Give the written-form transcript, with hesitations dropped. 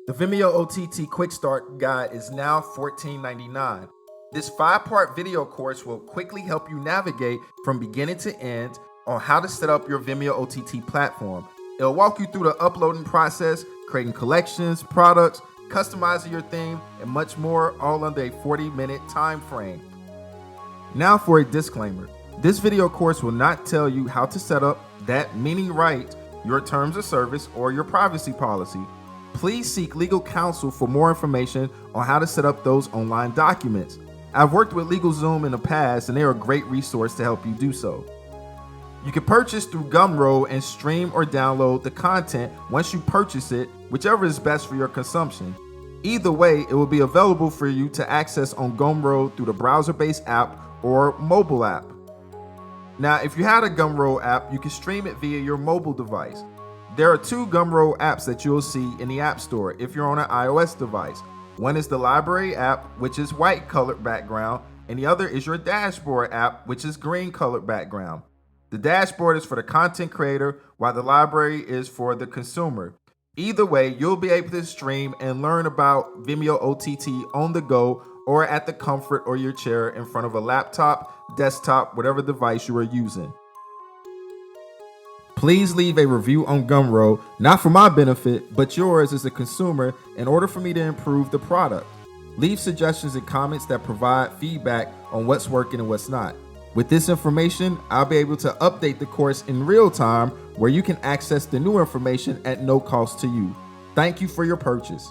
The Vimeo OTT Quick Start Guide is now $14.99. This 5-part video course will quickly help you navigate from beginning to end on how to set up your Vimeo OTT platform. It'll walk you through the uploading process, creating collections, products, customizing your theme, and much more, all under a 40-minute time frame. Now for a disclaimer. This video course will not tell you how to set up that, meaning right, your terms of service or your privacy policy. Please seek legal counsel for more information on how to set up those online documents. I've worked with LegalZoom in the past and they're a great resource to help you do so. You can purchase through Gumroad and stream or download the content once you purchase it, whichever is best for your consumption. Either way, it will be available for you to access on Gumroad through the browser-based app or mobile app. Now, if you had a Gumroad app, you can stream it via your mobile device. There are 2 Gumroad apps that you'll see in the App Store if you're on an iOS device. One is the Library app, which is white colored background, and the other is your Dashboard app, which is green colored background. The Dashboard is for the content creator, while the Library is for the consumer. Either way, you'll be able to stream and learn about Vimeo OTT on the go or at the comfort or your chair in front of a laptop, desktop, whatever device you are using. Please leave a review on Gumroad, not for my benefit, but yours as a consumer in order for me to improve the product. Leave suggestions and comments that provide feedback on what's working and what's not. With this information, I'll be able to update the course in real time where you can access the new information at no cost to you. Thank you for your purchase.